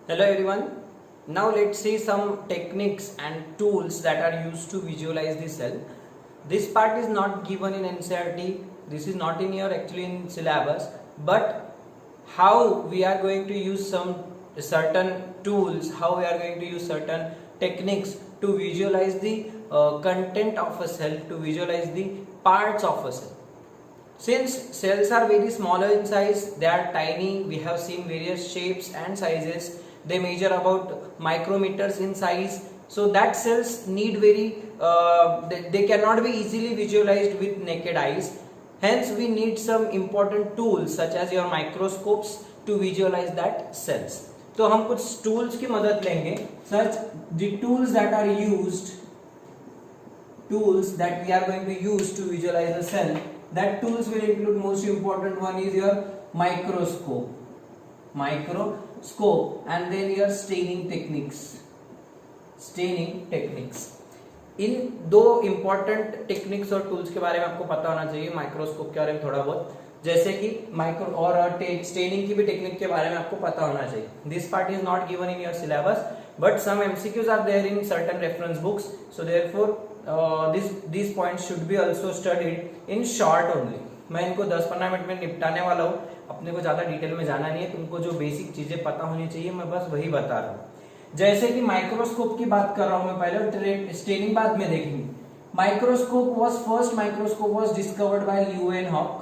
Hello everyone. Now let's see some techniques and tools that are used to visualize the cell. This part is not given in NCERT. This is not in your actually in syllabus. But how we are going to use some certain tools, how we are going to use certain techniques to visualize the content of a cell, to visualize the parts of a cell. Since cells are very smaller in size, they are tiny, we have seen various shapes and sizes, they measure about micrometers in size, so that cells need they cannot be easily visualized with naked eyes. Hence we need some important tools such as your microscopes to visualize that cells. तो हम कुछ tools की मदद लेंगे. Such the tools that are used, tools that we are going to use to visualize a cell. That tools will include, most important one is your microscope, and then your staining techniques. इन दो important techniques और tools के बारे में आपको पता होना चाहिए. Microscope के बारे में थोड़ा बहुत, जैसे कि माइक्रो और स्टेनिंग की भी टेक्निक के बारे में आपको पता होना चाहिए. This part is not given in your syllabus, but some MCQs are there in certain reference books, so therefore these points should be also studied in short only. मैं इनको 10-15 मिनट में निपटाने वाला हूँ. अपने को ज्यादा डिटेल में जाना नहीं है. तुमको जो बेसिक चीजें पता होनी चाहिए मैं बस वही बता रहा हूँ. जैसे कि माइक्रोस्कोप की बात कर रहा हूँ मैं पहले, स्टेनिंग बाद में देखेंगे. Microscope was discovered by Leeuwenhoek.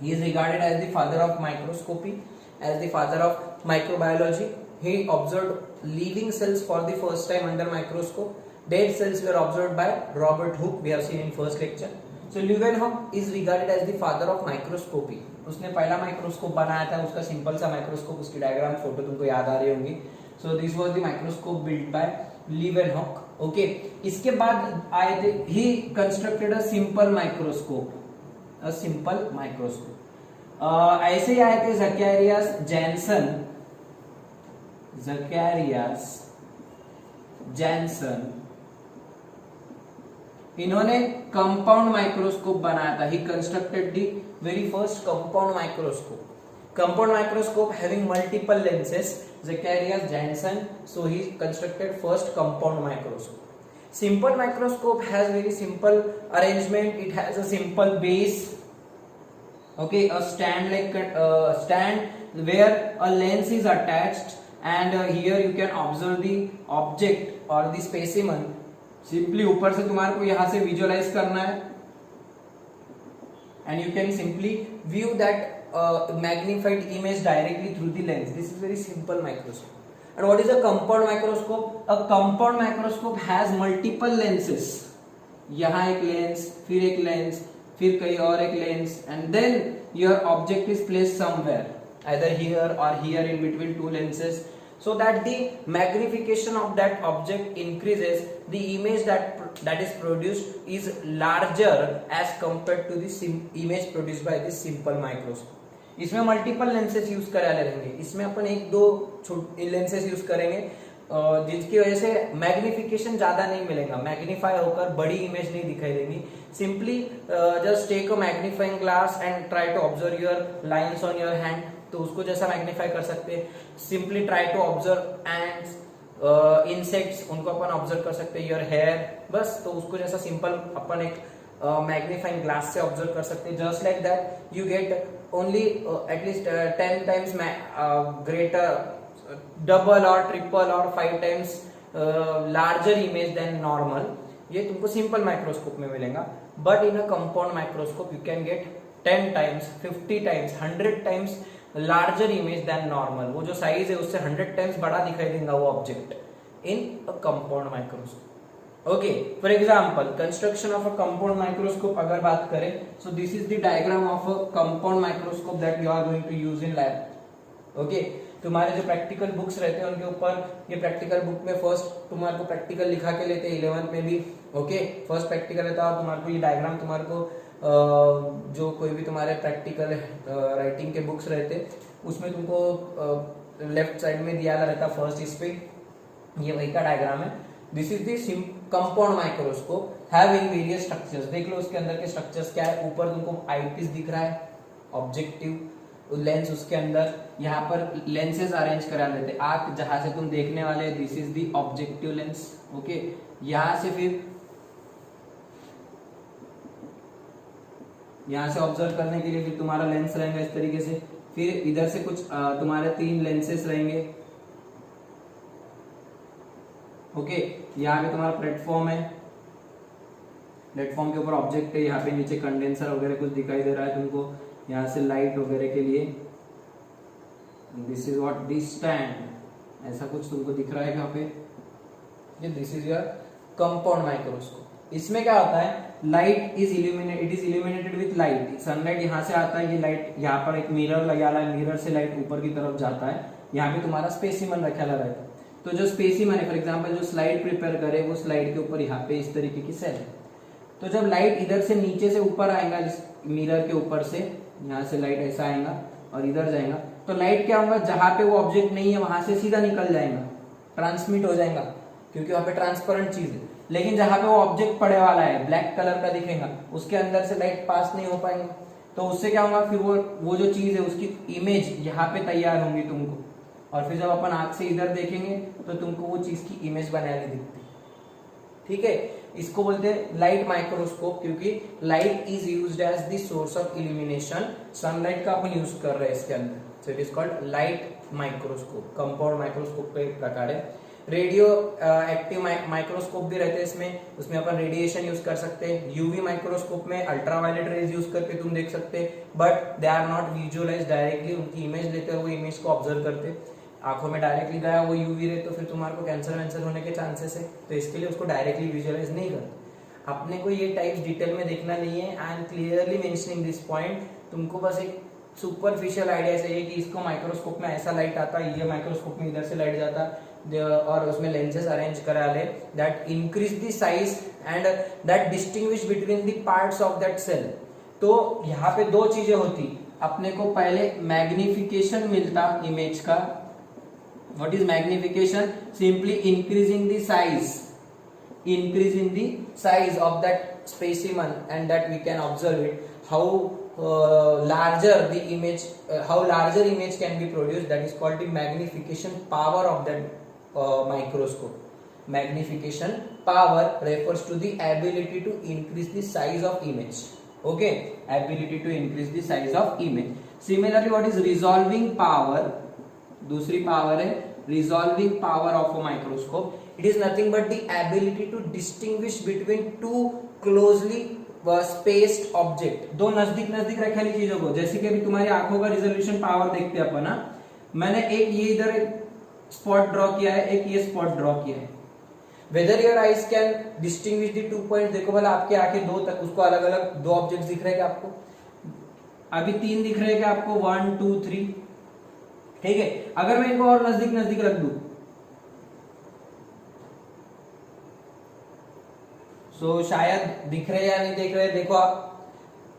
He is regarded as the father of microscopy, as the father of microbiology. He observed living cells for the first time under microscope. Dead cells were observed by Robert Hooke. We have seen in first lecture. So Leeuwenhoek is regarded as the father of microscopy. उसने पहला microscope बनाया था. उसका simple सा microscope, उसकी diagram photo तुमको याद आ रही होंगी. So this was the microscope built by Leeuwenhoek. Okay. इसके बाद आए थे, he constructed a simple microscope. ऐसे ही आए थे ज़कैरियास जैनसन. इन्होंने कंपाउंड माइक्रोस्कोप बनाया था. He constructed the very first compound microscope having multiple lenses. Zacharias Janssen, so he constructed first compound microscope. Simple microscope has very simple arrangement. It has a simple base, okay, a stand stand where a lens is attached, and here you can observe the object or the specimen. Simply ऊपर से तुम्हारे को यहाँ से visualize करना है, and you can simply view that magnified image directly through the lens. This is very simple microscope. And what is a compound microscope? A compound microscope has multiple lenses. यहाँ एक लेंस, फिर एक lens, फिर कहीं और एक lens, and then your object is placed somewhere, either here or here in between two lenses, so that the magnification of that object increases. The image that is produced is larger as compared to the image produced by this simple microscope. इसमें multiple lenses use करे रहेंगे. इसमें अपन एक दो lenses use करेंगे जिसकी वजह से मैग्निफिकेशन ज्यादा नहीं मिलेगा. मैग्नीफाई होकर बड़ी इमेज नहीं दिखाई देगी. Simply just take a magnifying glass and try to observe your lines on your hand. तो उसको जैसा मैग्नीफाई कर सकते हैं. Simply try to observe ants, insects, उनको अपन ऑब्जर्व कर सकते हैं. योर हेयर, बस. तो उसको जैसा सिंपल अपन एक मैग्नीफाइंग ग्लास से ऑब्जर्व कर सकते हैं. Just like that you get only at least 10 times greater, double or triple or 5 times larger image than normal. ये तुमको सिंपल माइक्रोस्कोप में मिलेगा. But in a compound microscope you can get 10 times, 50 times, 100 times larger image than normal. वो जो size है उससे 100 times बड़ा दिखाई देगा वो object in a compound microscope. Okay, for example, construction of a compound microscope अगर बात करें, so this is the diagram of a compound microscope that you are going to use in lab. Okay, तुम्हारे जो practical books रहते हैं उनके ऊपर, ये प्रैक्टिकल बुक में फर्स्ट तुम्हारे को प्रैक्टिकल लिखा के लेते हैं 11th में भी. ओके, फर्स्ट प्रैक्टिकल है तो तुम्हारे को ये डायग्राम तुम्हारे को जो कोई भी तुम्हारे प्रैक्टिकल राइटिंग के बुक्स रहते उसमें तुमको लेफ्ट साइड में दिया रहता फर्स्ट. इस पे ये वही का डायग्राम है. This is the compound microscope having various structures. देख लो उसके अंदर के स्ट्रक्चर्स क्या है. ऊपर तुमको आईपीस दिख रहा है, ऑब्जेक्टिव, लेंस उसके अंदर यहाँ पर लेंसेज अरेंज करा लेते। आंख जहां से तुम देखने वाले, this is the objective lens. Okay, यहां से फिर यहां से ऑब्जर्व करने के लिए फिर तुम्हारा लेंस रहेगा इस तरीके से। फिर इधर से कुछ तुम्हारे 3 लेंसेस रहेंगे। ओके, यहाँ पे तुम्हारा प्लेटफॉर्म है, प्लेटफॉर्म के ऊपर ऑब्जेक्ट है, यहाँ पे नीचे कंडेंसर वगैरह कुछ दिखाई दे रहा है तुमको, यहाँ से लाइट वगैरह के लिए। This is what this stand, ऐसा कुछ तुमको दिख रहा है यहाँ पे। This is your compound microscope. इसमें क्या होता है, light is illuminated with light. Sunlight यहाँ से आता है, ये लाइट यहाँ पर एक मिरर लगा है, मिरर से लाइट ऊपर की तरफ जाता है। यहाँ पे तुम्हारा स्पेसिमन रखा रहता है। तो जो स्पेसिमन है, फॉर एग्जांपल जो स्लाइड प्रिपेयर करे, वो स्लाइड के ऊपर यहाँ पे इस तरीके की सेल है। तो जब लाइट इधर से नीचे से ऊपर आएगा, मिरर के ऊपर से यहाँ से लाइट ऐसा आएगा और इधर जाएगा, तो लाइट क्या होगा, जहां पे वो ऑब्जेक्ट नहीं है वहां से सीधा निकल जाएगा, ट्रांसमिट हो जाएगा, क्योंकि वहां पे ट्रांसपेरेंट चीज है। लेकिन जहां पे वो ऑब्जेक्ट पड़े वाला है, ब्लैक कलर का दिखेगा, उसके अंदर से लाइट पास नहीं हो पाएंगे। तो उससे क्या होगा, फिर वो जो चीज है उसकी इमेज यहाँ पे तैयार होंगी तुमको, और फिर जब अपन आंख से इधर देखेंगे तो तुमको वो चीज की इमेज बनाने दिखती। ठीक है, इसको बोलते हैं लाइट माइक्रोस्कोप, क्योंकि light is used as the source of illumination. Sunlight का अपन यूज कर रहे हैं इसके अंदर, so it is called light microscope. Compound microscope का एक प्रकार है। रेडियो एक्टिव माइक्रोस्कोप भी रहते हैं उसमें अपन रेडिएशन यूज कर सकते हैं। यूवी माइक्रोस्कोप में अल्ट्रावायलेट रेज यूज करके तुम देख सकते हैं, but they are not visualise directly. उनकी इमेज लेते हैं, वो इमेज को ऑब्जर्व करते। आंखों में डायरेक्टली गया वो यूवी रे, तो फिर तुम्हारे को कैंसर वैंसर होने के चांसेस है, तो इसके लिए उसको डायरेक्टली विजुअलाइज नहीं करते। अपने को ये टाइप्स डिटेल में देखना नहीं है। I am clearly mentioning this point. तुमको बस एक सुपरफिशियल आइडिया चाहिए कि इसको माइक्रोस्कोप में ऐसा लाइट आता है, ये माइक्रोस्कोप में इधर से लाइट जाता, और उसमें लेंसेज अरेंज करा ले that increase the size and that distinguish between the parts of that cell. तो यहाँ पे 2 चीजें होती। अपने को पहले मैग्निफिकेशन मिलता इमेज का। What is magnification? Simply increasing the size of that specimen, and that we can observe it. How larger the image, how larger image can be produced. That is called the magnification power of that microscope. Magnification power refers to the ability to increase the size of image. Okay, ability to increase the size of image. Similarly, what is resolving power? दूसरी power है resolving power of a microscope. It is nothing but the ability to distinguish between 2 closely spaced object. 2 नजदीक नजदीक रखे वाली चीजों को, जैसे कि अभी तुम्हारी आंखों का रिजोल्यूशन पावर देखते हैं अपन ना, मैंने एक ये इधर एक स्पॉट ड्रॉ किया है, एक ये स्पॉट ड्रॉ किया है. Whether your eyes can distinguish the 2 point. देखो भला आपकी आंखें 2 तक उसको अलग अलग 2 ऑब्जेक्ट दिख रहे हैं क्या आपको? अभी 3 दिख रहे हैं क्या आपको? 1 2 3. ठीक है, अगर मैं इनको और नजदीक नजदीक रख दूं, सो शायद दिख रहे या नहीं दिख रहे. देखो आप,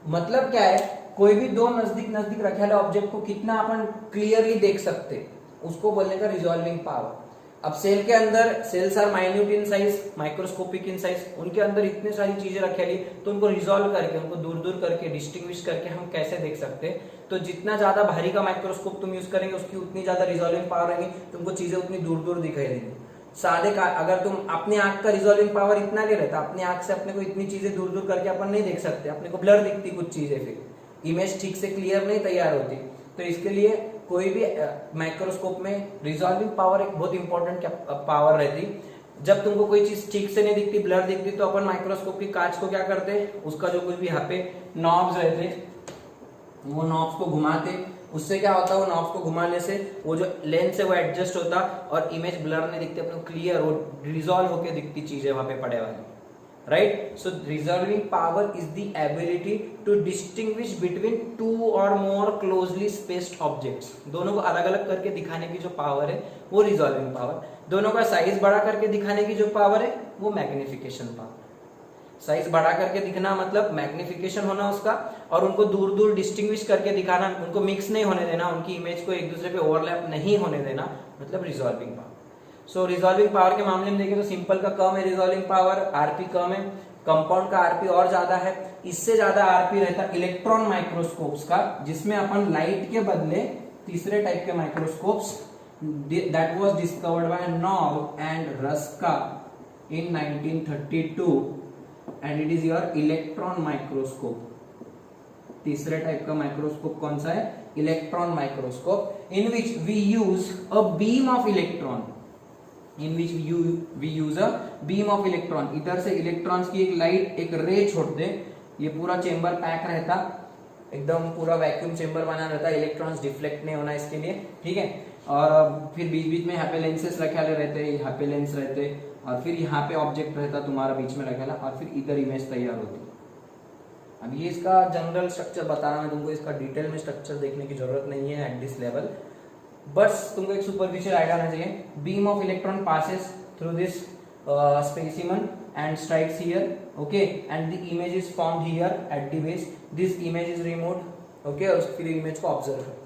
मतलब क्या है, कोई भी 2 नजदीक नजदीक रखे वाले ऑब्जेक्ट को कितना अपन क्लियरली देख सकते, उसको बोलने का रिजॉल्विंग पावर. अब सेल के अंदर, cells are minute in size, microscopic in size, उनके अंदर इतने सारी चीजें रखे वाली, तो उनको रिजॉल्व करके, उनको दूर दूर करके, डिस्टिंग्विश करके हम कैसे देख सकते हैं. तो जितना ज्यादा भारी का माइक्रोस्कोप तुम यूज करेंगे, उसकी उतनी ज्यादा रिजॉल्विंग पावर रहेगी, तुमको चीजें उतनी दूर दूर दिखाई देंगी. सादे का अगर तुम अपने आंख का रिजॉल्विंग पावर इतना नहीं रहता, अपने आंख से अपने को इतनी चीजें दूर दूर करके अपन नहीं देख सकते, अपने को ब्लर दिखती कुछ चीजें, फिर इमेज ठीक से क्लियर नहीं तैयार होती. तो इसके लिए कोई भी माइक्रोस्कोप में रिजॉल्विंग पावर एक बहुत इंपॉर्टेंट पावर रहती. जब तुमको कोई चीज ठीक से नहीं दिखती, ब्लर दिखती, तो अपन माइक्रोस्कोप की कांच को क्या करते, उसका जो कुछ भी यहाँ पे नॉब्स रहते, वो नॉब्स को घुमाते. उससे क्या होता है, वो नॉब्स को घुमाने से वो जो लेंस है वो एडजस्ट होता और इमेज ब्लर नहीं दिखती, अपने क्लियर, वो रिजॉल्व होके दिखती चीजें वहां पे पड़े वाली. Right, so resolving power is the ability to distinguish between 2 और मोर क्लोजली स्पेस्ड ऑब्जेक्ट्स. दोनों को अलग अलग करके दिखाने की जो पावर है वो रिजॉल्विंग पावर. दोनों का साइज बड़ा करके दिखाने की जो पावर है वो मैग्निफिकेशन पावर. साइज बड़ा करके दिखना मतलब मैग्निफिकेशन होना उसका, और उनको दूर दूर डिस्टिंग्विश करके दिखाना, उनको मिक्स नहीं होने देना, उनकी इमेज को एक दूसरे पे ओवरलैप नहीं होने देना, मतलब रिजॉल्विंग पावर. सो रिजॉल्विंग पावर के मामले में देखें तो सिंपल का कम है रिजॉल्विंग पावर, आरपी कम है. कंपाउंड का आरपी और ज्यादा है, इससे ज्यादा आरपी रहता इलेक्ट्रॉन माइक्रोस्कोप्स का, जिसमें अपन लाइट के बदले तीसरे टाइप के microscopes that was discovered by Knoll and Ruska in 1932 and it is your electron microscope. तीसरे टाइप का माइक्रोस्कोप कौन सा है? Electron microscope, in which we use a beam of electron, in which we use a beam of electron. इधर से electrons की एक light, एक रे छोड़ते, ये पूरा चेंबर पैक रहता, एकदम पूरा वैक्यूम चेंबर बना रहता, इलेक्ट्रॉन्स डिफ्लेक्ट नहीं होना इसके लिए, ठीक है। और फिर बीच बीच में यहाँ पे लेंसेस रखे रहते, यहाँ पे लेंस रहते, और फिर यहाँ पे ऑब्जेक्ट रहता तुम्हारा बीच में रखेला, और फिर इधर इमेज तैयार होती। अब ये इसका जनरल स्ट्रक्चर बता रहा मैं तुमको, इसका डिटेल में स्ट्रक्चर देखने की जरूरत नहीं है एट दिस लेवल, बस तुमको एक सुपरफिशियल आइडिया आना चाहिए। Beam of electron passes through this specimen and strikes here, okay, and the image is formed here at the base. This image is removed, okay, और फिर इमेज को observe कर।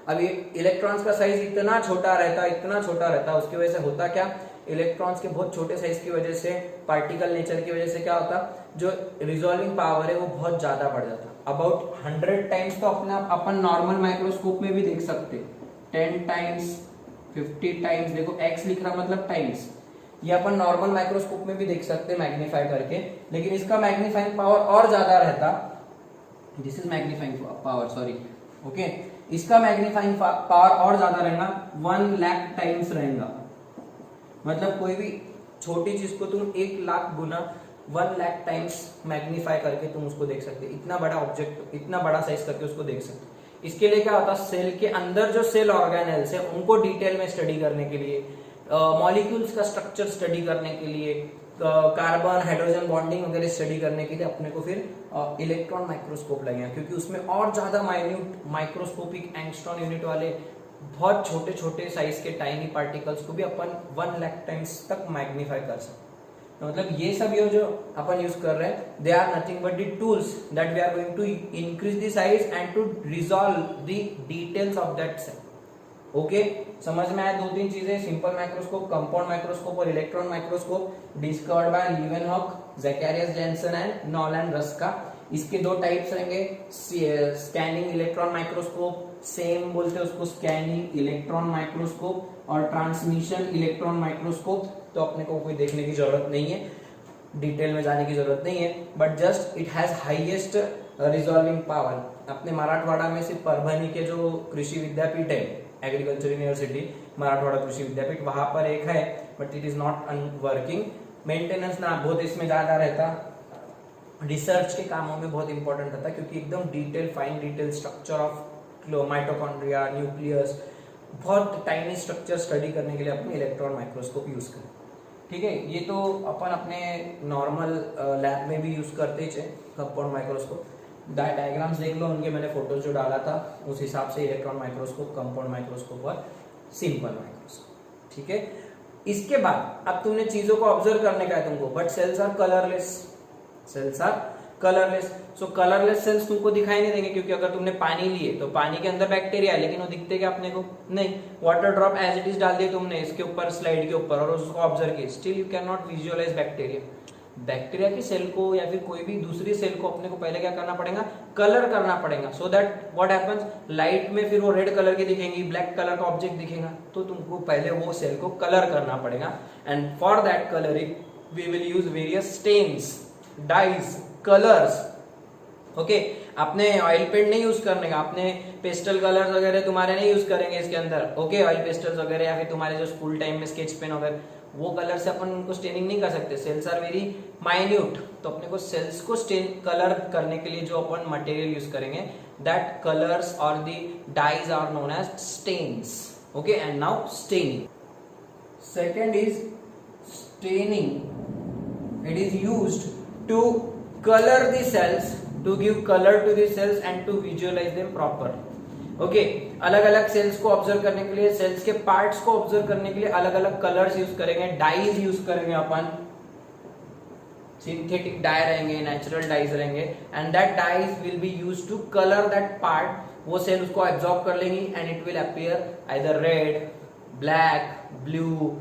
अब ये इलेक्ट्रॉन्स का साइज इतना छोटा रहता, इतना छोटा रहता, उसकी वजह से होता क्या, इलेक्ट्रॉन्स के बहुत छोटे साइज की वजह से, पार्टिकल नेचर की वजह से क्या होता, जो रिजॉल्विंग पावर है वो बहुत ज्यादा बढ़ जाता, अबाउट 100 टाइम्स। तो अपना अपन नॉर्मल माइक्रोस्कोप में भी देख सकते, 10 टाइम्स, 50 टाइम्स, देखो x लिख रहा मतलब टाइम्स, ये अपन नॉर्मल माइक्रोस्कोप में भी देख सकते मैग्नीफाई करके, लेकिन इसका मैग्नीफाइंग पावर और ज्यादा रहता, this is magnifying power, sorry, okay, इसका मैग्नीफाइंग पावर और ज्यादा रहेगा, 1 लाख टाइम्स रहेगा। मतलब कोई भी छोटी चीज को तुम 1 लाख गुना 1 लाख टाइम्स मैग्नीफाई करके तुम उसको देख सकते, इतना बड़ा ऑब्जेक्ट, इतना बड़ा साइज करके उसको देख सकते। इसके लिए क्या होता, सेल के अंदर जो सेल ऑर्गेनेल्स है उनको डिटेल में स्टडी करने के लिए, मॉलिक्यूल्स का स्ट्रक्चर स्टडी करने के लिए, कार्बन हाइड्रोजन बॉन्डिंग वगैरह स्टडी करने के लिए अपने को फिर इलेक्ट्रॉन माइक्रोस्कोप लगेगा, क्योंकि उसमें और ज्यादा माइन्यूट माइक्रोस्कोपिक एंगस्ट्रॉन यूनिट वाले बहुत छोटे छोटे साइज के टाइनी पार्टिकल्स को भी अपन 1 लाख टाइम्स तक मैग्नीफाई कर सकते। तो मतलब ये सब ये जो अपन यूज कर रहे हैं, they are nothing but the tools that we are going to increase the size and to resolve the details of that cell. Okay, समझ में आया? 2-3 चीजें, सिंपल माइक्रोस्कोप, कंपाउंड माइक्रोस्कोप और electron microscope, discovered by Leeuwenhoek, Zacharias Janssen and Knoll and Ruska. इसके 2 types रहेंगे, scanning electron microscope, same बोलते हैं उसको स्कैनिंग इलेक्ट्रॉन माइक्रोस्कोप, और ट्रांसमिशन इलेक्ट्रॉन माइक्रोस्कोप। तो अपने को कोई देखने की जरूरत नहीं है, डिटेल में जाने की जरूरत नहीं है, but just it has highest resolving power. अपने मराठवाड़ा में से परभणी के जो कृषि विद्यापीठ है, एग्रीकल्चर यूनिवर्सिटी मराठवाड़ा कृषि विद्यापीठ, वहां पर एक है, but it is not working. Maintenance ना बहुत इसमें ज्यादा रहता, रिसर्च के कामों में बहुत इंपॉर्टेंट रहता, क्योंकि एकदम detail, fine detail structure of mitochondria, nucleus, बहुत टाइनी स्ट्रक्चर स्टडी करने के लिए अपने इलेक्ट्रॉन माइक्रोस्कोप यूज करें। ठीक है, ये तो अपन अपने नॉर्मल लैब में भी यूज करते ही, कंपाउंड माइक्रोस्कोप। डायग्राम्स देख लो उनके, मैंने फोटोज जो डाला था उस हिसाब से, इलेक्ट्रॉन माइक्रोस्कोप, कंपाउंड माइक्रोस्कोप और सिंपल माइक्रोस्कोप। ठीक है, इसके बाद अब तुमने चीजों को ऑब्जर्व करने का है तुमको, but cells are colourless, cells are colourless. So colourless cells तुमको दिखाई नहीं देंगे, क्योंकि अगर तुमने पानी लिए तो पानी के अंदर बैक्टीरिया है, लेकिन वो दिखते क्या अपने को नहीं। Water drop as it is डाल दिए तुमने इसके ऊपर, स्लाइड के ऊपर, और उसको ऑब्जर्व किया, still you can not visualise bacteria. Bacteria की सेल को या फिर कोई भी दूसरी सेल को अपने को पहले क्या करना पड़ेगा, कलर करना पड़ेगा, so that what happens, light में फिर वो रेड कलर की दिखेंगी, ब्लैक कलर का ऑब्जेक्ट दिखेगा, तो तुमको पहले वो सेल को कलर करना पड़ेगा। And for that colouring we will use various stains, dyes, colours. Okay, आपने ऑयल पेंट नहीं यूज करने का, आपने पेस्टल कलर्स वगैरह तुम्हारे नहीं यूज करेंगे इसके अंदर। ओके, ऑयल पेस्टल्स वगैरह, या फिर तुम्हारे जो स्कूल टाइम में स्केच पेन वगैरह, वो कलर से अपन उनको स्टेनिंग नहीं कर सकते, सेल्स आर वेरी माइन्यूट। तो अपने को सेल्स को स्टेन कलर करने के लिए जो अपन मटेरियल यूज करेंगे, दैट कलर्स और the dyes are known as stains. Okay, and now staining. Second is staining. It is used to color the cells, to give color to the cells and to visualize them proper. Okay, अलग अलग sales को observe करने के लिए, sales के parts को observe करने के लिए अलग अलग कलर्स यूज करेंगे, डाइज यूज करेंगे अपन, सिंथेटिक डाई रहेंगे, नेचुरल डाइज रहेंगे, and that dyes will be used to colour that part. वो सेल उसको एब्जॉर्ब कर लेंगी and it will appear either red, black, blue,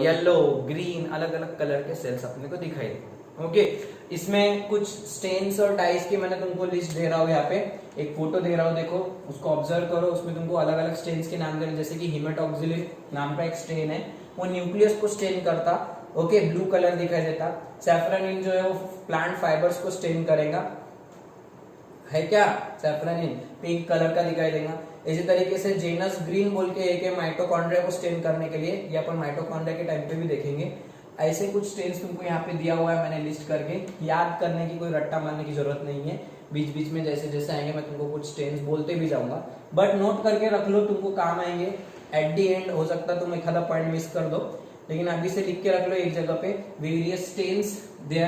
yellow, green, अलग अलग कलर के सेल्स अपने को दिखाई देंगे। ओके इसमें कुछ स्टेन्स और डाइस की मैंने तुमको लिस्ट दे रहा हूँ, यहाँ पे एक फोटो दे रहा हूँ, देखो उसको ऑब्जर्व करो। उसमें तुमको अलग अलग स्टेन्स के नाम दे रहे, जैसे कि हेमेटॉक्सिलिन नाम का एक स्टेन है, वो न्यूक्लियस को स्टेन करता, ओके ब्लू कलर दिखाई देता। सैफ्रोनिन जो है वो प्लांट फाइबर्स को स्टेन करेगा, है क्या, सैफ्रोनिन पिंक कलर का दिखाई देगा। इसी तरीके से जेनस ग्रीन बोल के एक है माइटोकॉन्ड्रिया को स्टेन करने के लिए, ये अपन माइटोकॉन्ड्रिया के टाइम पे भी देखेंगे। ऐसे कुछ स्टेन्स तुमको यहाँ पे दिया हुआ है मैंने लिस्ट करके, याद करने की कोई रट्टा मारने की जरूरत नहीं है, बीच बीच में जैसे जैसे आएंगे मैं तुमको कुछ स्टेन्स बोलते भी जाऊंगा, बट नोट करके रख लो, तुमको काम आएंगे एट दी एंड। हो सकता तुम एक आधा पॉइंट मिस कर दो, लेकिन अभी से लिख के रख लो एक जगह पे। Various stains they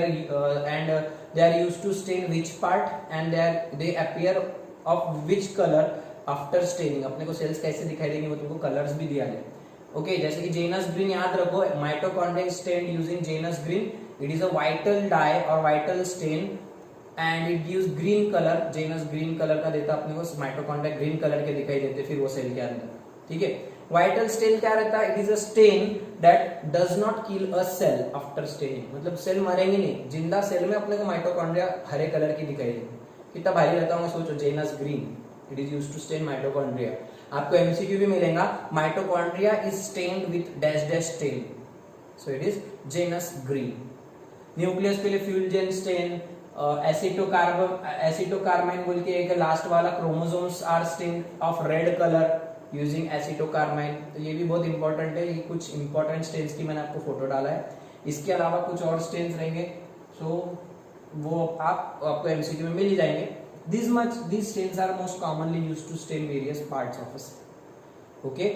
are used to stain which part and they appear of which colour after staining. अपने को सेल्स कैसे दिखाई देंगे वो तुमको कलर्स भी दिया है, ओके जैसे कि जेनस ग्रीन याद रखो, mitochondria stain using Janus green, it is a vital dye और vital stain and it gives green colour. Janus green colour का देता अपने को, माइटोकॉन्ड्रिया ग्रीन कलर के दिखाई देते फिर वो सेल के अंदर, ठीक है। वाइटल स्टेन क्या रहता है, it is a stain that does not kill a cell after staining, मतलब सेल मरेंगे नहीं, जिंदा सेल में अपने को माइटोकॉन्ड्रिया हरे कलर की दिखाई देगी। कितना भारी रहता होगा सोचो, Janus green, it is used to stain mitochondria. आपको एमसीक्यू भी मिलेगा, mitochondria is stained with dash dash stain, so it is Janus green. Nucleus के लिए फ्यूलजेन स्टेन, एसिटोकार्माइन बोल के एक लास्ट वाला, chromosomes are stained of red colour using acetocarmine, तो ये भी बहुत इंपॉर्टेंट है। ये कुछ इंपॉर्टेंट स्टेन्स की मैंने आपको फोटो डाला है, इसके अलावा कुछ और स्टेन्स रहेंगे, सो वो आपको एमसीक्यू में मिल ही जाएंगे। This much, these stains are most commonly used to stain various parts of a cell. Okay?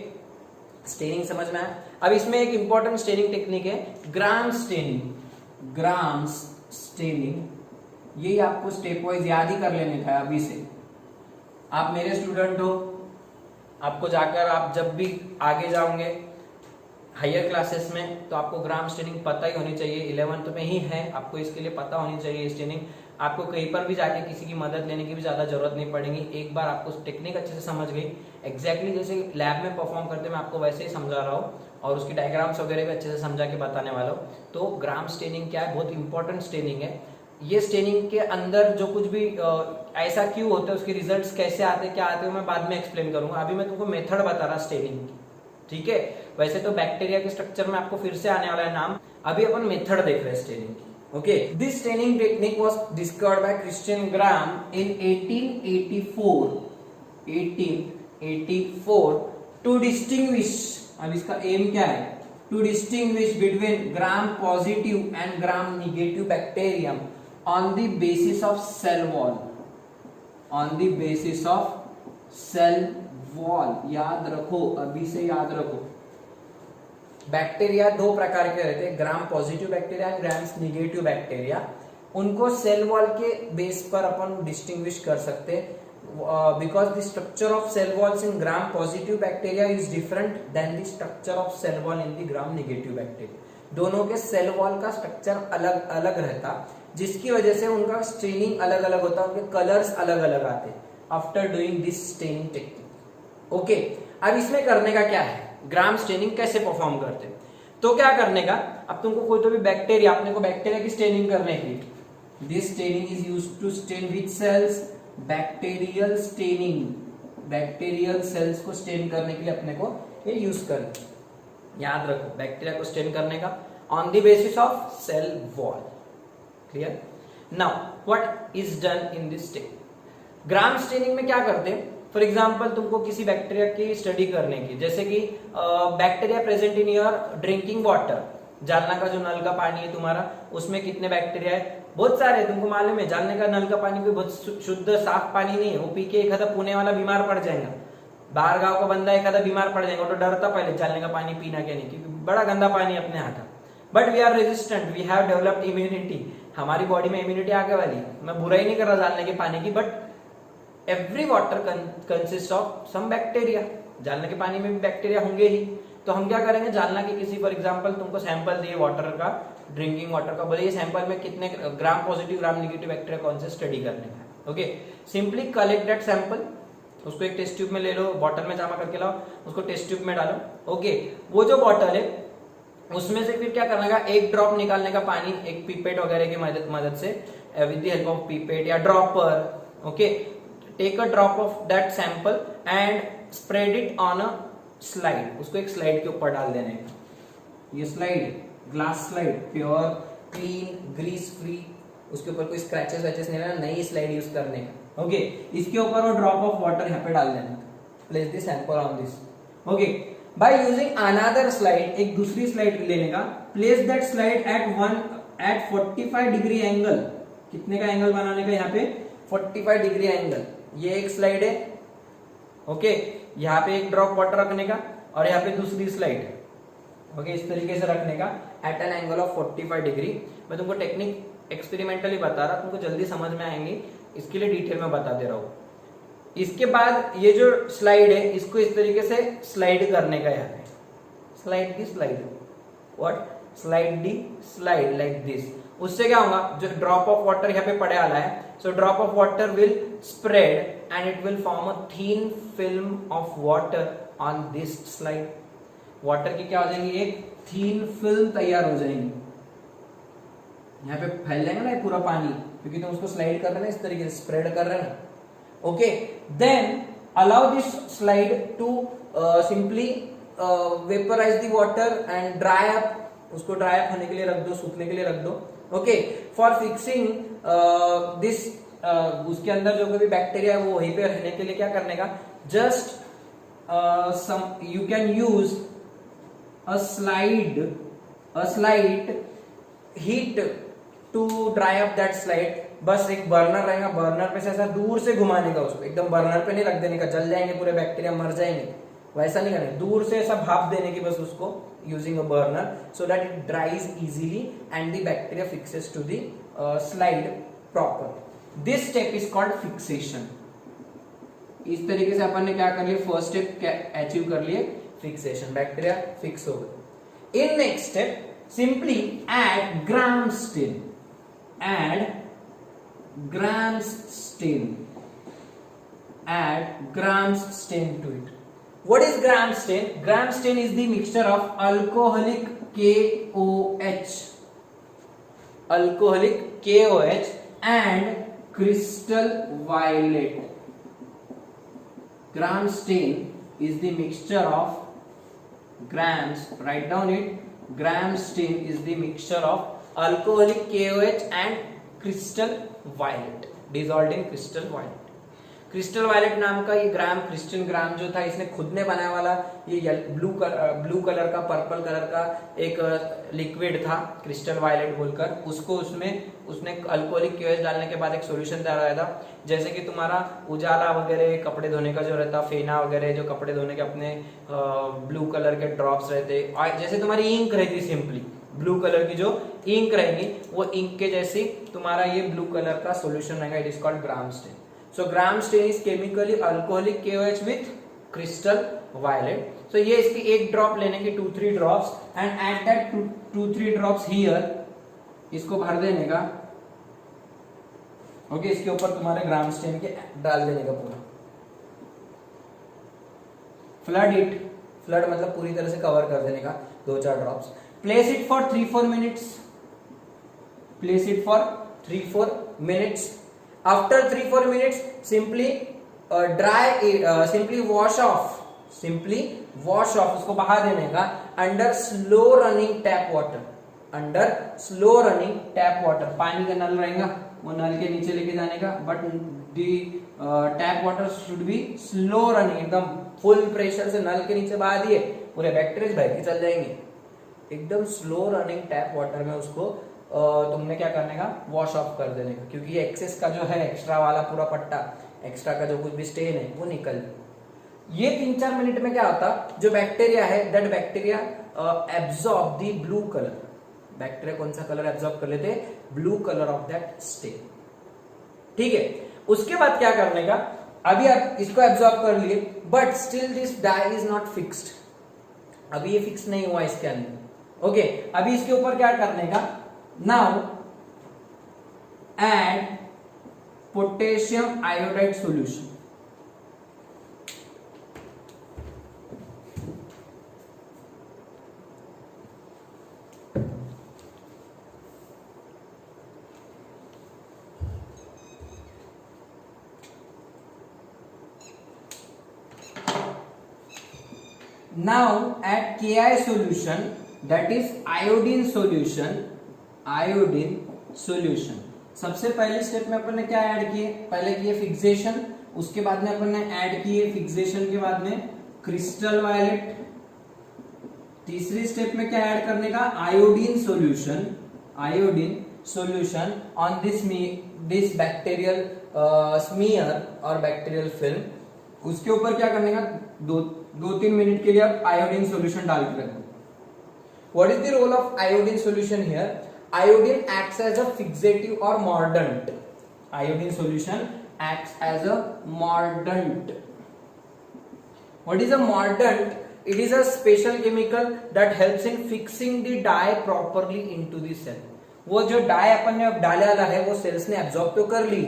Staining समझ में आया। अब इसमें एक इंपॉर्टेंट स्टेनिंग टेक्निक है ग्राम स्टेनिंग। ग्राम स्टेनिंग ये आपको स्टेप वाइज याद ही कर लेने का है अभी से। आप मेरे स्टूडेंट हो, आपको जाकर आप जब भी आगे जाओगे हायर क्लासेस में तो आपको ग्राम स्टेनिंग पता ही होनी चाहिए, 11th में ही है, आपको इसके लिए पता होनी चाहिए स्टेनिंग। आपको कहीं पर भी जाके किसी की मदद लेने की भी ज्यादा जरूरत नहीं पड़ेगी, एक बार आपको टेक्निक अच्छे से समझ गई, एग्जैक्टली जैसे लैब में परफॉर्म करते मैं आपको वैसे ही समझा रहा हूँ और उसकी डायग्राम्स वगैरह भी अच्छे से समझा के बताने वाला हूँ। तो ग्राम स्टेनिंग क्या है, बहुत इंपॉर्टेंट स्टेनिंग है ये। स्टेनिंग के अंदर जो कुछ भी ऐसा क्यों होता है, उसके रिजल्ट्स कैसे आते हैं, क्या आते हैं, मैं बाद में एक्सप्लेन करूंगा। अभी मैं तुमको मेथड बता रहा स्टेनिंग की, ठीक है। वैसे तो बैक्टीरिया के स्ट्रक्चर में आपको फिर से आने वाला है नाम, अभी अपन मेथड देख रहे हैं स्टेनिंग की। Okay, this staining technique was discovered by Christian Graham in 1884 to distinguish, अब इसका एम क्या है, to distinguish between gram positive and gram negative bacterium on the basis of cell wall, on the basis of cell wall। याद रखो, अभी से याद रखो। बैक्टीरिया दो प्रकार के रहते हैं, Gram positive bacteria and Gram negative bacteria. उनको सेल वॉल के बेस पर अपन डिस्टिंग्विश कर सकते हैं, because the structure of cell walls in Gram positive bacteria is different than the structure of cell wall in the Gram negative bacteria. दोनों के cell wall का स्ट्रक्चर अलग अलग रहता, जिसकी वजह से उनका स्टेनिंग अलग अलग होता, उनके कलर्स अलग अलग आते after doing this staining technique. Okay, अब इसमें करने का क्या है, ग्राम स्टेनिंग कैसे परफॉर्म करते हैं, तो क्या करने का, अब तुमको कोई तो भी बैक्टीरिया, अपने को बैक्टीरिया की स्टेनिंग करने के लिए, this staining is used to stain which cells, bacterial staining, bacterial cells को स्टेन करने के लिए अपने को ये यूज करना, याद रखो बैक्टीरिया को स्टेन करने का on the basis of cell wall. Clear? Now what is done in this step, Gram staining में क्या करते हैं, फॉर एग्जाम्पल तुमको किसी बैक्टीरिया की स्टडी करने की, जैसे कि bacteria present in your drinking water, Jalna का जो नल का पानी है तुम्हारा, उसमें कितने बैक्टीरिया है, बहुत सारे, तुमको मालूम है जालने का नल का पानी भी बहुत शुद्ध साफ पानी नहीं है, वो पी के एक आधा पुणे वाला बीमार पड़ जाएगा, बाहर गांव का बंदा एक आधा बीमार पड़ जाएगा, तो डरता पहले जालने का पानी पीना क्या नहीं, क्योंकि बड़ा गंदा पानी अपने आता। But we are resistant, we have developed immunity, हमारी बॉडी में इम्यूनिटी आगे वाली। मैं बुराई नहीं कर रहा जालने के पानी की, but every water consist of some bacteria, Jalna के पानी में भी बैक्टीरिया होंगे ही। तो हम क्या करेंगे, जालना के किसी, फॉर एग्जांपल तुमको सैंपल दिए वाटर का, ड्रिंकिंग वाटर का, बोले ये सैंपल में कितने gram positive gram negative bacteria कौन से स्टडी करने का। Okay, simply collect that sample, उसको एक टेस्ट ट्यूब में ले लो, बॉटल में जमा करके लाओ, उसको टेस्ट ट्यूब में डालो। ओके, वो जो बॉटल है उसमें से फिर क्या करने का, एक ड्रॉप निकालने का पानी एक पिपेट वगैरह की मदद से, with the help of pipette या dropper. Okay, take a drop of that sample and spread it on a slide. उसको एक स्लाइड के ऊपर डाल देने का. ये slide glass slide, pure clean grease free, उसके ऊपर कोई स्क्रैचेस वैचेस नहीं रहना, नई स्लाइड यूज करने का. ओके, इसके ऊपर वो ड्रॉप ऑफ वाटर यहाँ पे डाल देना. Place this sample on this. Okay, by using another slide, एक दूसरी स्लाइड लेने का. Place that slide at 45 degree angle. कितने का एंगल बनाने का यहाँ पे, 45 डिग्री एंगल. ये एक स्लाइड है. ओके, यहाँ पे एक ड्रॉप वाटर रखने का और यहाँ पे दूसरी स्लाइड. ओके, इस तरीके से रखने का at an angle of 45 degree. मैं तुमको टेक्निक एक्सपेरिमेंटली बता रहा, तुमको जल्दी समझ में आएंगी, इसके लिए डिटेल में बता दे रहा हूँ. इसके बाद ये जो स्लाइड है इसको इस तरीके से स्लाइड करने का. यहाँ पे slide the slide, what, slide the slide like this. उससे क्या होगा, जो ड्रॉप ऑफ वाटर यहाँ पे पड़े वाला है, so drop of water will spread and it will form a thin film of water on this slide. Water की क्या हो जाएगी, एक थीन फिल्म तैयार हो जाएगी. यहाँ पे फैल जाएगा ना पूरा पानी, क्योंकि तुम उसको स्लाइड कर रहे हैं, इस तरीके से स्प्रेड कर रहे हैं. Okay, then allow this slide to simply vaporise the water and dry up. उसको ड्राई अप होने के लिए रख दो, सूखने के लिए रख दो. ओके, फॉर फिक्सिंग दिस, उसके अंदर जो भी बैक्टीरिया है वो वहीं पे रहने के लिए क्या करने का, just you can use a slight heat to dry up that slide. बस एक बर्नर रहेगा, बर्नर पे से ऐसा दूर से घुमाने का उसको, एकदम बर्नर पे नहीं रख देने का, जल जाएंगे पूरे बैक्टीरिया, मर जाएंगे, वैसा नहीं करना. दूर से ऐसा भाप देने की बस उसको, using a burner, so that it dries easily and the bacteria fixes to the slide proper. This step is called fixation. इस तरीके से अपन ने क्या कर लिया, फर्स्ट स्टेप अचीव कर लिए, फिक्सेशन, बैक्टीरिया फिक्स हो गए. In next step simply add Gram stain, add grams stain to it. What is gram stain? Gram stain is the mixture of alcoholic KOH and crystal violet. Gram stain is the mixture of grams, write down it, gram stain is the mixture of alcoholic KOH and crystal violet, dissolved in crystal violet. Crystal violet नाम का ये ग्राम, crystal ग्राम जो था, इसने खुद ने बनाया वाला ये ब्लू कलर का, पर्पल कलर का एक लिक्विड था, क्रिस्टल वायलेट बोलकर. उसको उसने अल्कोहलिक केओएच डालने के बाद एक सॉल्यूशन तैयार आया था. जैसे कि तुम्हारा उजाला वगैरह कपड़े धोने का जो रहता, फेना वगैरह जो कपड़े धोने के अपने ब्लू कलर के ड्रॉप्स रहते, जैसे तुम्हारी इंक रहती, सिंपली ब्लू कलर की जो इंक रहेगी, वो इंक के जैसी तुम्हारा ये ब्लू कलर का सॉल्यूशन रहेगा. It is called Gram stain. So gram stain is chemically alcoholic KOH with crystal violet. So ये इसकी एक ड्रॉप लेने की 2-3 drops and add that 2-3 drops here, इसको भर देने का. ओके, इसके ऊपर तुम्हारे ग्राम स्टेन के डाल देने का पूरा. फ्लड इट, फ्लड मतलब पूरी तरह से कवर कर देने का 2-4 drops. Place it for 3-4 minutes. Place it for 3-4 minutes. After 3-4 minutes, simply simply wash off. उसको बहा देने का under slow running tap water. पानी का नल रहेगा, वो नल के नीचे लेके जाने का, but the tap water should be slow running. एकदम फुल प्रेशर से नल के नीचे बहा दिए, पूरे बैक्टीरिया बह के चल जाएंगे. एकदम स्लो रनिंग टैप वाटर में उसको तुमने क्या करने का, वॉश ऑफ कर देने का, क्योंकि ये एक्सेस का जो है एक्स्ट्रा वाला पूरा पट्टा, एक्स्ट्रा का जो कुछ भी स्टेन है वो निकल. ये 3-4 मिनट में क्या होता, जो बैक्टीरिया है that bacteria absorb the blue colour. Bacteria कौन सा कलर एब्जॉर्ब कर लेते, blue colour of that stain. ठीक है, उसके बाद क्या करने का, अभी आप इसको एब्जॉर्ब कर लिए, but still this dye is not fixed. अभी ये फिक्स नहीं हुआ इसके अंदर. ओके, अभी इसके ऊपर क्या करने का, now add potassium iodide solution. now at Ki solution, that is iodine solution, सबसे पहले स्टेप में अपन ने क्या ऐड किए, पहले किए फिक्सेशन, उसके बाद में अपन ने ऐड किए फिक्सेशन के बाद में क्रिस्टल वायलेट, तीसरी स्टेप में क्या ऐड करने का, iodine solution on this bacterial smear और बैक्टीरियल फिल्म, उसके ऊपर क्या करने का, दो तीन मिनट के लिए आप आयोडीन सॉल्यूशन डाल के रखो। What is the role of iodine solution here, iodine acts as a fixative or mordant. Iodine solution acts as a mordant. What is a mordant? It is a special chemical that helps in fixing the dye properly into the cell. वो जो die अपन ने अब डाला है वो sales ने absorb तो कर ली,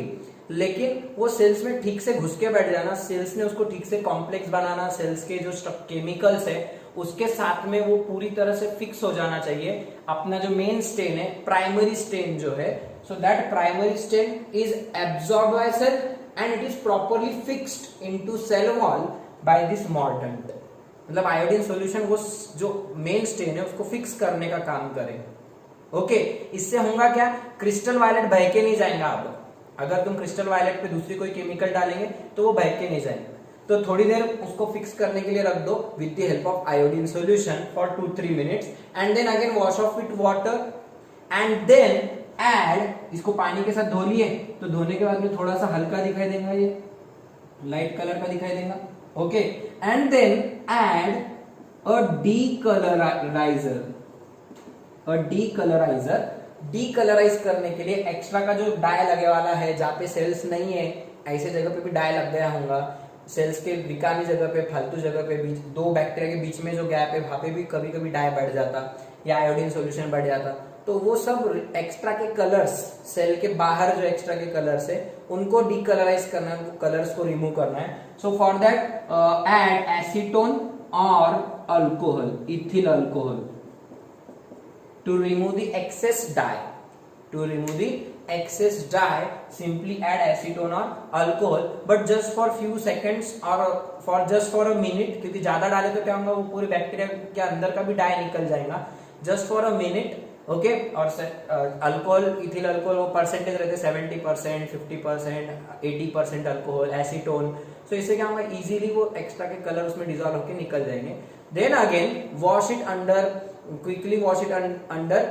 लेकिन वो सेल्स में ठीक से घुस के बैठ जाना, सेल्स ने उसको ठीक से कॉम्प्लेक्स बनाना, सेल्स के जो केमिकल्स है उसके साथ में वो पूरी तरह से फिक्स हो जाना चाहिए। अपना जो मेन स्टेन है, प्राइमरी स्टेन जो है, so that primary stain is absorbed by cell and it is properly fixed into cell wall by this mordant. मतलब आयोडीन सॉल्यूशन वो जो मेन स्टेन है उसको फिक्स करने का काम करे। ओके, इससे होगा क्या, क्रिस्टल वायलेट बह के नहीं जाएगा। अब अगर तुम क्रिस्टल वायलेट पे दूसरी कोई केमिकल डालेंगे तो वो बह के नहीं जाएगा, तो थोड़ी देर उसको फिक्स करने के लिए रख दो with the help of iodine solution for 2-3 minutes and then again wash off with water and then add, इसको पानी के साथ धो लिए तो धोने के बाद में थोड़ा सा हल्का दिखाई देगा, ये लाइट कलर का दिखाई देगा। Okay, and then add a decolourise करने के लिए एक्स्ट्रा का जो डाई लगे वाला है, जहाँ पे सेल्स नहीं है ऐसे जगह पे भी डाई लग गया होगा, सेल्स के बिकामी जगह पे, फालतू जगह पे, बीच दो बैक्टीरिया के बीच में जो गैप है वहां पे भी कभी कभी डाई बढ़ जाता या आयोडीन सॉल्यूशन बढ़ जाता, तो वो सब एक्स्ट्रा के कलर्स, सेल के बाहर जो एक्स्ट्रा के कलर्स है उनको डीकलराइज करना है, उनको कलर्स को रिमूव करना है। So for that add acetone और alcohol, ethyl alcohol to remove the excess dye, simply add acetone or alcohol, but just for few seconds or for a minute, क्योंकि ज्यादा डाले तो क्या होगा, वो पूरे बैक्टीरिया के अंदर का भी डाई निकल जाएगा, just for a minute। Okay, और अल्कोहल, इथिल अल्कोहल वो परसेंटेज रहते 70%, 50%, 80% अल्कोहल, एसीटोन, सो इससे क्या होगा, इजीली वो एक्स्ट्रा के कलर उसमें डिजॉल्व होकर निकल जाएंगे। Then again wash it under, quickly wash it under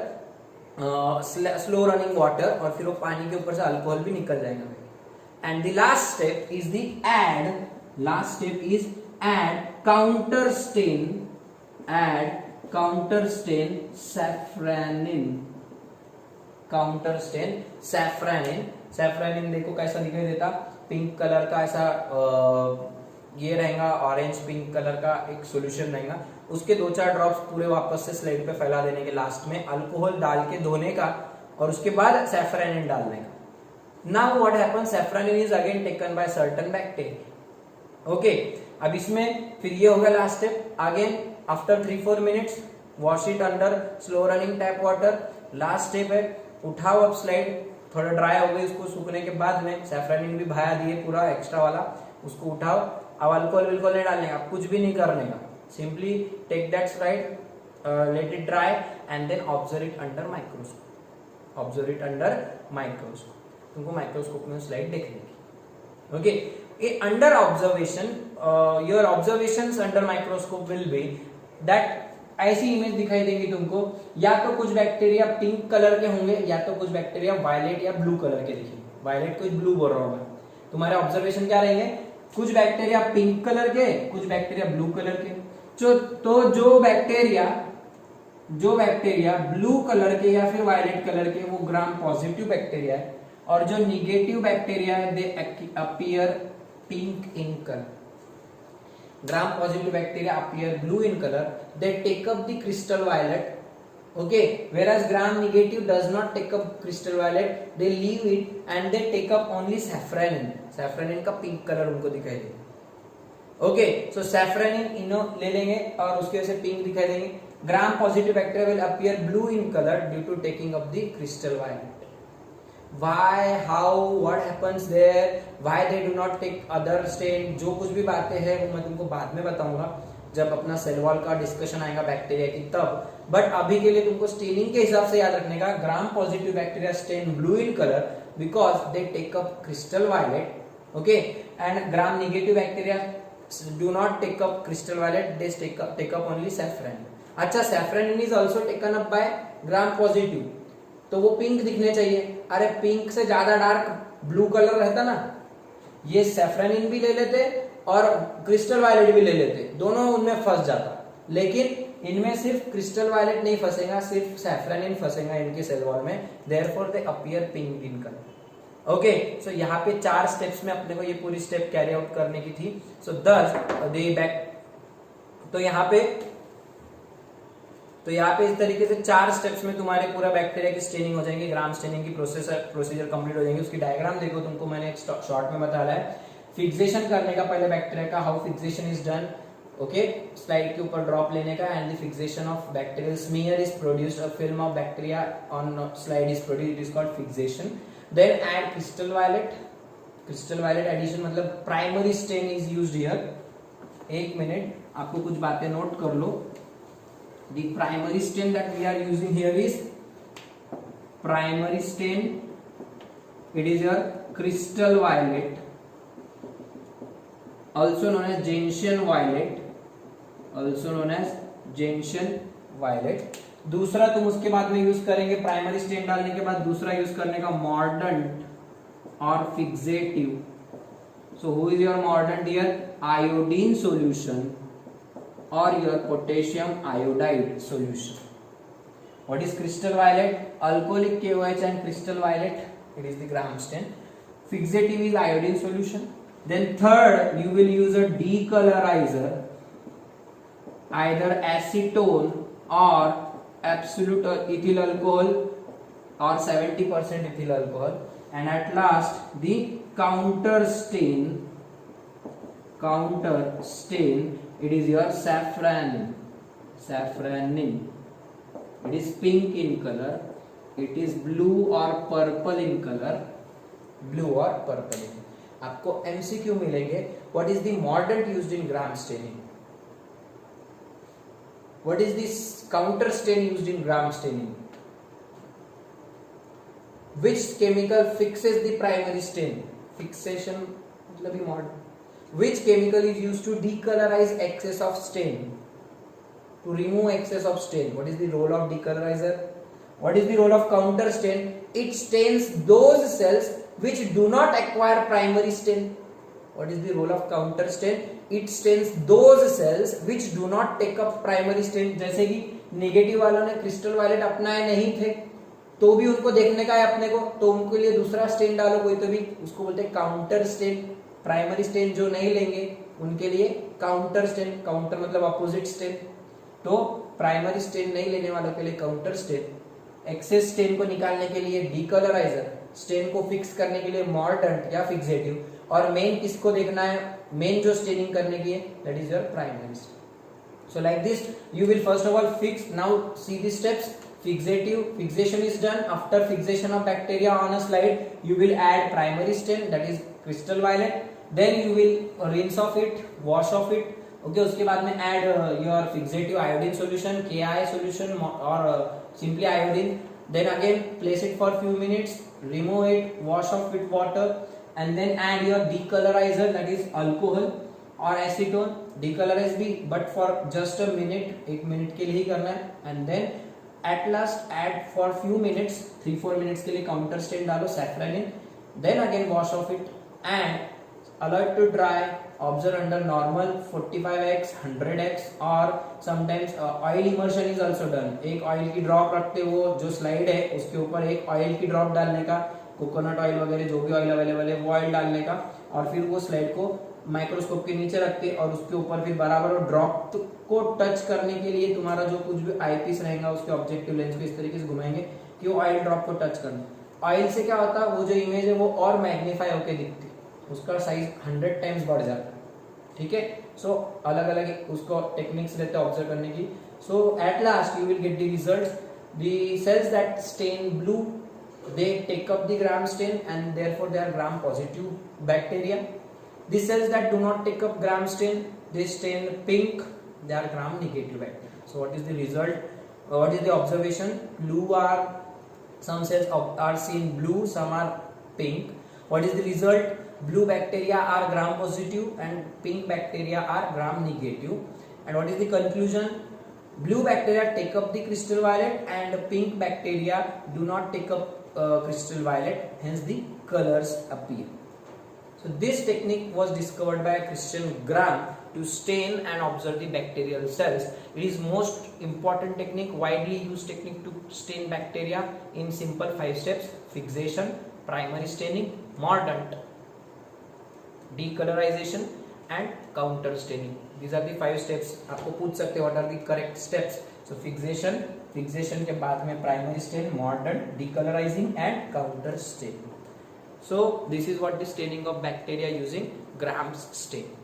slow running water, और फिर वो पानी के ऊपर से अल्कोहल भी निकल जाएगा। And the last step is add counter stain safranin देखो कैसा दिखाई देता, पिंक कलर का, ऐसा ये रहेगा, ऑरेंज पिंक कलर का एक सॉल्यूशन रहेगा, उसके 2-4 ड्रॉप्स पूरे वापस से स्लाइड पे फैला देने के, लास्ट में अल्कोहल डाल के धोने का, और उसके बाद सैफ्रानिन डालने का। Now what happens, safranin is again taken by certain bacteria. Okay, अब इसमें फिर ये हो गया last step, again after 3-4 minutes wash it under slow running tap water. Last step है, उठाओ अब स्लाइड, थोड़ा ड्राई हो गई, उसको सूखने के बाद में सैफ्रानिन भी भाया दिए पूरा एक्स्ट्रा वाला, उसको उठाओ। अब अल्कोहल बिल्कुल नहीं डालने का, कुछ भी नहीं करने का, simply take that slide, let it dry and then observe it under microscope. तुमको माइक्रोस्कोप में स्लाइड देखने की। Okay, under observation, your observations under microscope will be that, ऐसी इमेज दिखाई देगी तुमको, या तो कुछ बैक्टीरिया पिंक कलर के होंगे, या तो कुछ बैक्टीरिया वायलेट या ब्लू कलर के दिखेंगे। वायलेट को ब्लू बोल रहा हूं मैं। तुम्हारे ऑब्जर्वेशन क्या रहेंगे, कुछ बैक्टीरिया पिंक कलर के, कुछ बैक्टीरिया ब्लू कलर के। तो जो बैक्टीरिया ब्लू कलर के या फिर वायलेट कलर के, वो ग्राम पॉजिटिव बैक्टीरिया है, और जो निगेटिव बैक्टीरिया है दे appear pink in colour. gram positive bacteria appear blue in color, they take up the crystal violet, okay, whereas gram negative does not take up crystal violet, they leave it and they take up only saffranin का pink color उनको दिखाई देगा। Okay, सो saffranin इनो ले लेंगे और उसकी वजह से पिंक दिखाई देंगे। gram positive bacteria will appear blue in color due to taking up the crystal violet. Why, how, what happens there, why they do not take other stain, जो कुछ भी बातें हैं वो मैं तुमको बाद में बताऊंगा। जब अपना सेल वॉल का डिस्कशन आएगा बैक्टीरिया की तब. बट अभी के लिए तुमको स्टेनिंग के हिसाब से याद रखने का, gram positive bacteria stain blue in colour because they take up crystal violet. Okay, and gram negative bacteria do not take up crystal violet, they take up only saffron. अच्छा, saffron is also taken up by gram positive, तो वो pink दिखने चाहिए. अरे pink से ज्यादा dark blue colour रहता ना, ये सैफ्रनिन भी ले लेते और क्रिस्टल वायलेट भी ले लेते, दोनों उनमें फंस जाता. लेकिन इनमें सिर्फ क्रिस्टल वायलेट नहीं फंसेगा, सिर्फ सैफ्रनिन फंसेगा इनके सेल वॉल में, therefore they appear pink in colour. Okay, so यहाँ पे 4 स्टेप्स में अपने को ये पूरी स्टेप कैरी आउट करने की थी. सो दस दे बैक, तो यहाँ पे इस तरीके से 4 स्टेप्स में तुम्हारे पूरा बैक्टीरिया की स्टेनिंग हो जाएंगे, ग्राम स्टेनिंग की प्रोसीजर कंप्लीट हो जाएंगे. उसकी डायग्राम देखो, तुमको मैंने एक शॉर्ट में बताया है. फिक्सेशन करने का पहले बैक्टीरिया का, how fixation is done. Okay, slide के ऊपर ड्रॉप लेने का, and the fixation of bacterial smear is produced, a film of bacteria on slide is produced, it is called fixation. Then add crystal violet. Crystal violet addition मतलब primary stain is used here. एक minute, आपको कुछ बातें note कर लो. The primary stain that we are using here is primary stain. It is your crystal violet, also known as gentian violet, also known as gentian violet. दूसरा तुम उसके बाद में यूज करेंगे, प्राइमरी स्टेन डालने के बाद दूसरा यूज करने का मॉर्डेंट और fixative. So who is your mordant here? Iodine solution or your potassium iodide solution. What is crystal violet? Alcoholic KOH and crystal violet, it is the gram stain. Fixative is iodine solution. Then third, you will use a decolorizer, either acetone or absolute ethyl alcohol or 70% ethyl alcohol. And at last, the counter stain, it is your safranin. It is pink in color, it is blue or purple in color. आपको MCQ मिलेंगे. What is the mordant used in gram staining? What is this counter stain used in gram staining? Which chemical fixes the primary stain? Fixation मतलब ही mordant. Which chemical is used to decolorize excess of stain? To remove excess of stain. What is the role of decolorizer? What is the role of counter stain? It stains those cells which do not acquire primary stain. What is the role of counter stain? It stains those cells which do not take up primary stain. जैसे कि negative वालों ने crystal violet अपनाए नहीं थे, तो भी उनको देखने का है अपने को, तो उनके लिए दूसरा स्टेन डालो कोई, तो भी उसको बोलते हैं काउंटर स्टेन. प्राइमरी स्टेन जो नहीं लेंगे उनके लिए काउंटर स्टेन. काउंटर मतलब अपोजिट स्टेन, तो प्राइमरी स्टेन नहीं लेने वालों के लिए काउंटर स्टेन. एक्सेस स्टेन को निकालने के लिए डीकलराइजर, स्टेन को फिक्स करने के लिए मॉर्डेंट या फिक्सेटिव, और मेन किसको देखना है, मेन जो स्टेनिंग करने की है, that is your primary stain. So like this you will first of all fix. Now see the steps. Fixation is done. After fixation of bacteria on a slide, you will add primary stain, that is crystal violet. Then you will rinse off it, wash off it. Okay, उसके बाद में add your fixative iodine solution, KI solution or simply iodine. Then again place it for few minutes, remove it, wash off with water, and then add your decolorizer, that is alcohol और acetone. Decolourise भी but for just a minute, 1 minute के लिए ही करना है. And then at last add for few minutes, 3-4 minutes के लिए counter stain डालो safranin. Then again wash off it and alert to dry. Observe under normal 45x 100x और sometimes oil immersion is also done. एक oil की drop रखते हो, जो slide है उसके ऊपर एक ऑयल की ड्रॉप डालने का, कोकोनट ऑयल वगैरह जो भी ऑयल अवेलेबल है वो ऑयल डालने का, और फिर वो स्लाइड को माइक्रोस्कोप के नीचे रख के और उसके ऊपर फिर बराबर ड्रॉप को टच करने के लिए तुम्हारा जो कुछ भी आईपीस रहेगा उसके ऑब्जेक्टिव लेंस को इस तरीके से घुमाएंगे कि वो ऑयल ड्रॉप को टच करना. ऑयल से क्या होता है, वो जो इमेज है वो और मैग्नीफाई होकर दिखती है, उसका साइज 100 टाइम्स बढ़ जाता है. ठीक है, सो अलग अलग उसको टेक्निक्स रहते हैं ऑब्जर्व करने की. So at last you will get the results. The cells that stain blue, they take up the gram stain and therefore they are gram positive bacteria. The cells that do not take up gram stain, they stain pink they are gram negative bacteria. So what is the result? What is the observation? Blue are, some cells are seen blue, some are pink. What is the result? Blue bacteria are gram positive and pink bacteria are gram negative. And what is the conclusion? Blue bacteria take up the crystal violet and pink bacteria do not take up crystal violet, hence the colors appear. So this technique was discovered by Christian Gram to stain and observe the bacterial cells. It is most important technique, widely used technique to stain bacteria in simple 5 steps: fixation, primary staining, mordant, decolorization and counter staining. These are the 5 steps. आपको पूछ सकते हैं what are the correct steps. So fixation के बाद में primary stain, mordant, decolorizing and counter staining. So this is what the staining of bacteria using Gram's stain.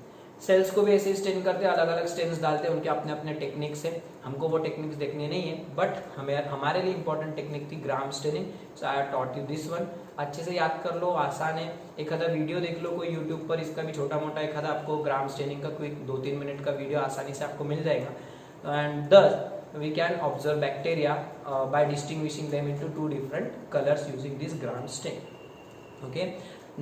Cells को भी ऐसे स्टेन करते हैं, अलग अलग स्टेन्स डालते हैं, उनके अपने अपने टेक्निक्स है. हमको वो टेक्निक्स देखनी नहीं है, बट हमारे लिए इंपॉर्टेंट टेक्निक थी gram staining. So I taught you this one. अच्छे से याद कर लो, आसान है. एक आधा वीडियो देख लो कोई यूट्यूब पर, इसका भी छोटा मोटा एक आधा आपको ग्राम स्टेनिंग का कोई 2-3 मिनट का वीडियो आसानी से आपको मिल जाएगा. And thus we can observe bacteria by distinguishing them into 2 different colors using this gram stain. Okay,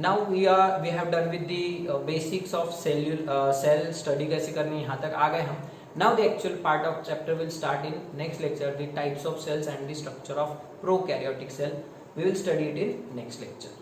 now we have done with the basics of cell study. कैसे करनी, यहाँ तक आ गए हम. Now the actual part of chapter will start in next lecture. The types of cells and the structure of prokaryotic cell, we will study it in next lecture.